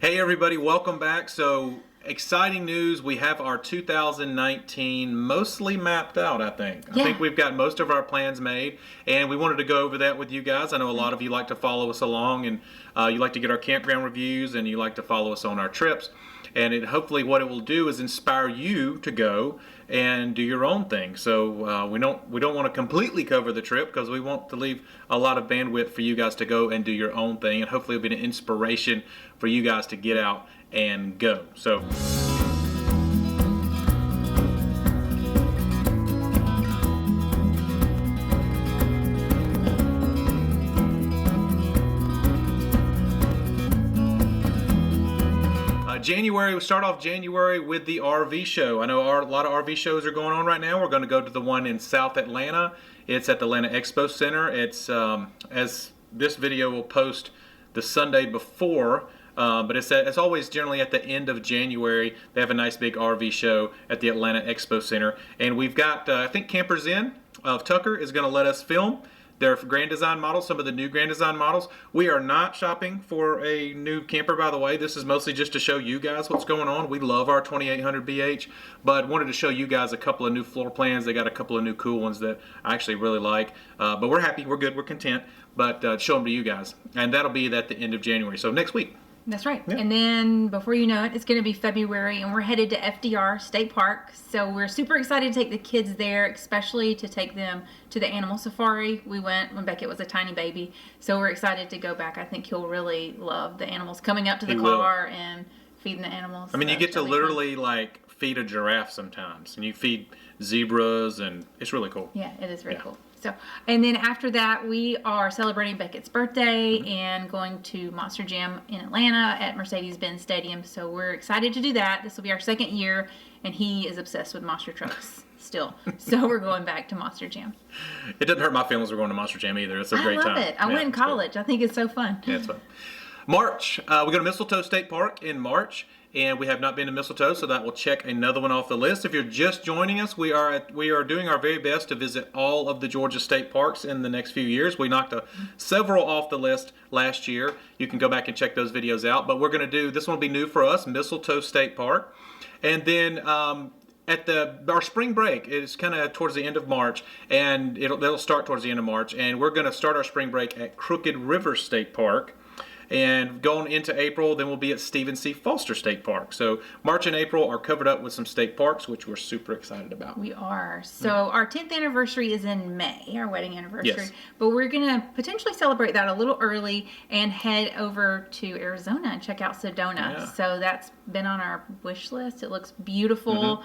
Hey everybody, welcome back. So exciting news. We have our 2019 mostly mapped out, I think. Yeah. I think we've got most of our plans made, and we wanted to go over that with you guys. I know a lot of you like to follow us along, and you like to get our campground reviews, and you like to follow us on our trips. And hopefully what it will do is inspire you to go and do your own thing. So we don't want to completely cover the trip because we want to leave a lot of bandwidth for you guys to go and do your own thing, and hopefully it'll be an inspiration for you guys to get out and go. So January, we start off January with the RV show. I know a lot of RV shows are going on right now. We're going to go to the one in South Atlanta. It's at the Atlanta Expo Center. It's as this video will post the Sunday before, but it's always generally at the end of January. They have a nice big RV show at the Atlanta Expo Center, and we've got I think Campers Inn of Tucker is going to let us film their Grand Design models, some of the new Grand Design models. We are not shopping for a new camper, by the way. This is mostly just to show you guys what's going on. We love our 2800 BH, but wanted to show you guys a couple of new floor plans. They got a couple of new cool ones that I actually really like. But we're happy, we're good, we're content, but show them to you guys. And that'll be at the end of January, so next week. That's right. Yeah. And then before you know it, it's going to be February and we're headed to FDR State Park. So we're super excited to take the kids there, especially to take them to the animal safari. We went when Beckett was a tiny baby. So we're excited to go back. I think he'll really love the animals coming up to the car and feeding the animals. I mean, you get to literally like feed a giraffe sometimes, and you feed zebras, and it's really cool. Yeah, it is very cool. So, and then after that, we are celebrating Beckett's birthday and going to Monster Jam in Atlanta at Mercedes-Benz Stadium. So we're excited to do that. This will be our second year, and he is obsessed with monster trucks still. So we're going back to Monster Jam. It doesn't hurt my feelings we're going to Monster Jam either. It's a great time. I love it. I went in college. I think it's so fun. Yeah, it's fun. March, we go to Mistletoe State Park in March, and we have not been to Mistletoe, so that will check another one off the list. If you're just joining us, we are doing our very best to visit all of the Georgia state parks in the next few years. We knocked several off the list last year. You can go back and check those videos out, but we're going to do, this one will be new for us, Mistletoe State Park. And then at our spring break is kind of towards the end of March, and it'll start towards the end of March, and we're going to start our spring break at Crooked River State Park. And going into April, then we'll be at Stephen C. Foster State Park. So March and April are covered up with some state parks, which we're super excited about. We are. So our 10th anniversary is in May, our wedding anniversary. Yes. But we're going to potentially celebrate that a little early and head over to Arizona and check out Sedona. Yeah. So that's been on our wish list. It looks beautiful.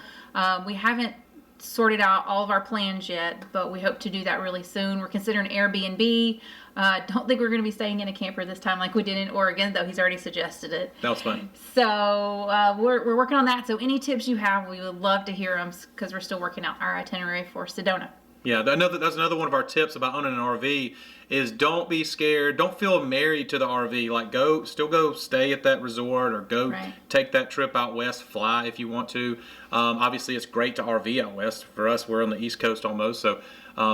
We haven't sorted out all of our plans yet, but we hope to do that really soon. We're considering Airbnb. Don't think we're going to be staying in a camper this time like we did in Oregon, though he's already suggested it. That was fun. So we're working on that. So any tips you have, we would love to hear them because we're still working out our itinerary for Sedona. Yeah, that's another one of our tips about owning an RV is don't be scared. Don't feel married to the RV. Like still go stay at that resort or go take that trip out west, fly if you want to. Obviously, it's great to RV out west. For us, we're on the East Coast almost, so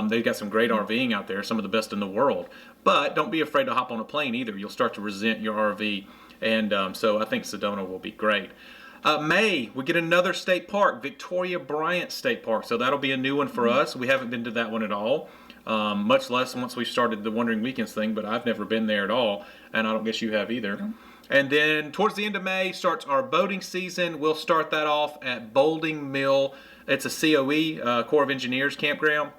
they've got some great RVing out there, some of the best in the world. But don't be afraid to hop on a plane either. You'll start to resent your RV, and so I think Sedona will be great. May, we get another state park, Victoria Bryant State Park. So that'll be a new one for us. We haven't been to that one at all, much less once we started the Wandering Weekends thing, but I've never been there at all, and I don't guess you have either. And then towards the end of May starts our boating season. We'll start that off at Bolding Mill. It's a COE, Corps of Engineers campground.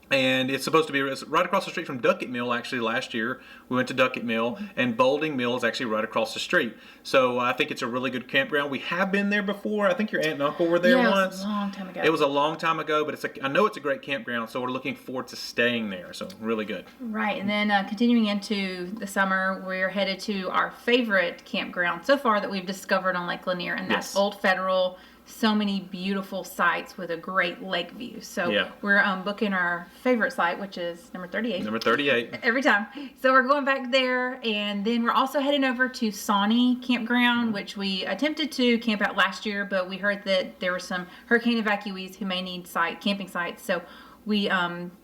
And it's supposed to be right across the street from Duckett Mill. Actually, last year we went to Duckett Mill, and Bolding Mill is actually right across the street. So I think it's a really good campground. We have been there before. I think your aunt and uncle were there once. It was a long time ago. It was a long time ago, but I know it's a great campground, so we're looking forward to staying there. So really good. Right, and then continuing into the summer, we're headed to our favorite campground so far that we've discovered on Lake Lanier, and that's Old Federal. So many beautiful sites with a great lake view. So we're booking our favorite site, which is number 38. Number 38. Every time. So we're going back there, and then we're also heading over to Sawney Campground, which we attempted to camp out last year, but we heard that there were some hurricane evacuees who may need camping sites. So we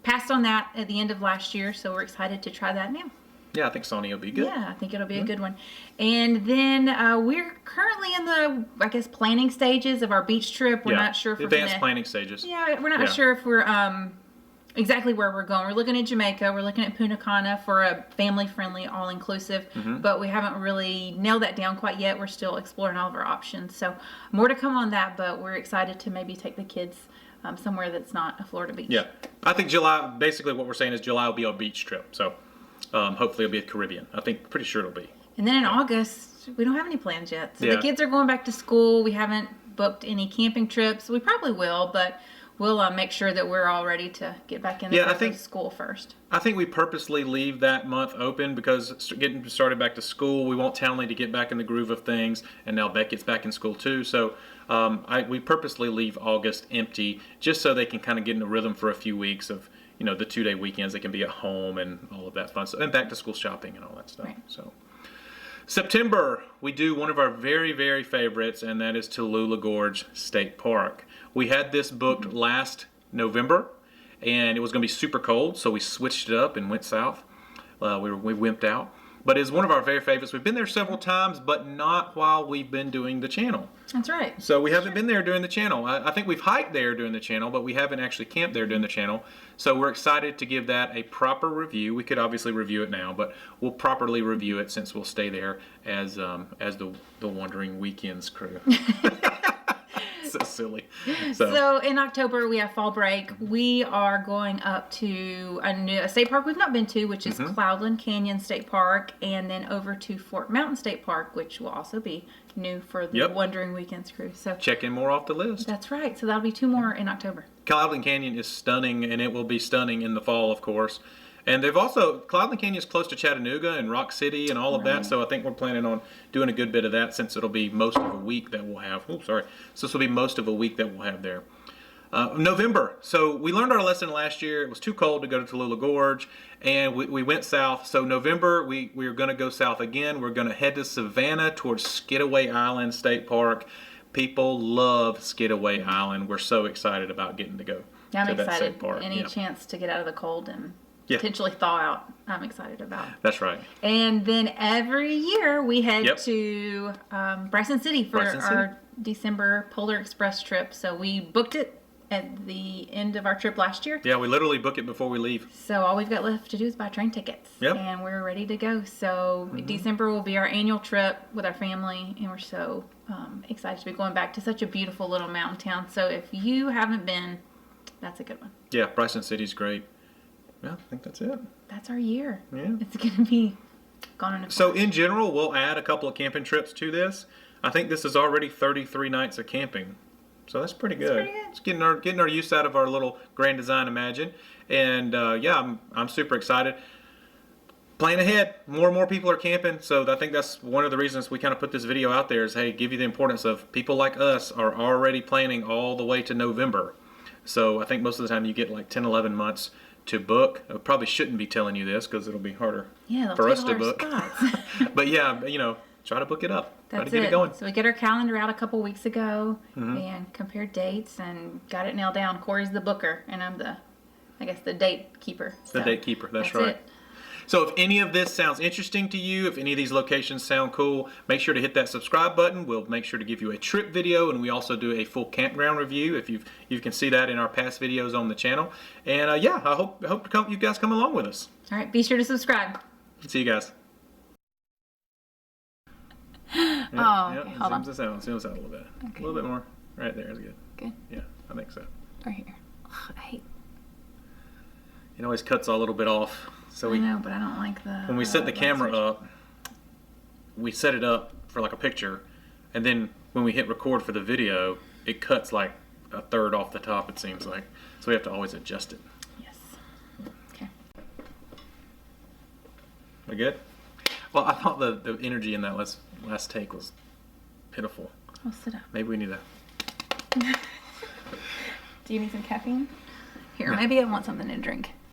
passed on that at the end of last year, so we're excited to try that now. Yeah, I think Sony will be good. Yeah, I think it'll be a good one. And then we're currently in the, I guess, planning stages of our beach trip. We're not sure if advanced planning stages. Yeah, we're not sure if we're exactly where we're going. We're looking at Jamaica. We're looking at Punta Cana for a family-friendly, all-inclusive. But we haven't really nailed that down quite yet. We're still exploring all of our options. So more to come on that, but we're excited to maybe take the kids somewhere that's not a Florida beach. Yeah, I think July, basically what we're saying is July will be our beach trip. So hopefully it'll be the Caribbean. I think, pretty sure it'll be. And then in August, we don't have any plans yet. So the kids are going back to school. We haven't booked any camping trips. We probably will, but we'll make sure that we're all ready to get back in the school first. I think we purposely leave that month open because getting started back to school, we want Townley to get back in the groove of things, and now Beckett's back in school too. So we purposely leave August empty just so they can kind of get in the rhythm for a few weeks of, you know, the 2-day weekends. They can be at home and all of that fun stuff, and back to school shopping and all that stuff. Right. So September, we do one of our very, very favorites, and that is Tallulah Gorge State Park. We had this booked last November, and it was going to be super cold, so we switched it up and went south. We wimped out. But it's one of our very favorites. We've been there several times, but not while we've been doing the channel. That's right. So we haven't been there during the channel. I think we've hiked there during the channel, but we haven't actually camped there during the channel. So we're excited to give that a proper review. We could obviously review it now, but we'll properly review it since we'll stay there as the Wandering Weekends crew. So silly. So in October we have fall break. We are going up to a state park we've not been to, which is Cloudland Canyon State Park, and then over to Fort Mountain State Park, which will also be new for the Wandering Weekends crew. So checking more off the list. That's right. So that'll be 2 more in October. Cloudland Canyon is stunning, and it will be stunning in the fall, of course. And they've also, Cloudland Canyon is close to Chattanooga and Rock City and all of that, so I think we're planning on doing a good bit of that since it'll be most of a week that we'll have. Oops, sorry. So this will be most of a week that we'll have there. November. So we learned our lesson last year. It was too cold to go to Tallulah Gorge, and we went south. So November, we are going to go south again. We're going to head to Savannah towards Skidaway Island State Park. People love Skidaway Island. We're so excited about getting to go to that state park. Any chance to get out of the cold and potentially thaw out, I'm excited about. That's right. And then every year we head to Bryson City for our December Polar Express trip. So we booked it at the end of our trip last year. Yeah, we literally book it before we leave. So all we've got left to do is buy train tickets. Yep. And we're ready to go. So December will be our annual trip with our family, and we're so excited to be going back to such a beautiful little mountain town. So if you haven't been, that's a good one. Yeah, Bryson City's great. Yeah, I think that's it. That's our year. Yeah. It's going to be gone in a So in general, we'll add a couple of camping trips to this. I think this is already 33 nights of camping. So that's pretty good. That's pretty good. It's getting our use out of our little Grand Design Imagine. And yeah, I'm super excited. Plan ahead. More and more people are camping. So I think that's one of the reasons we kind of put this video out there is, hey, give you the importance of people like us are already planning all the way to November. So I think most of the time you get like 10, 11 months to book. I probably shouldn't be telling you this because it'll be harder for us to book. But yeah, you know, try to book it up. Try to get it going. So we get our calendar out a couple weeks ago and compared dates and got it nailed down. Corey's the booker and I'm the date keeper. The date keeper, that's right. It. So if any of this sounds interesting to you, if any of these locations sound cool, make sure to hit that subscribe button. We'll make sure to give you a trip video, and we also do a full campground review if you can see that in our past videos on the channel. And yeah, I hope you guys come along with us. All right, be sure to subscribe. See you guys. Hold on. Zooms us out a little bit. Okay. A little bit more. Right there is good. Good. Yeah, I think so. Right here. I hate. It always cuts a little bit off. So I know, but I don't like the. When we set the camera up, we set it up for like a picture, and then when we hit record for the video, it cuts like a third off the top. It seems like, so we have to always adjust it. Yes. Okay. We good? Well, I thought the energy in that last take was pitiful. I'll sit up. Maybe we need a. Do you need some caffeine? Here, maybe I want something to drink.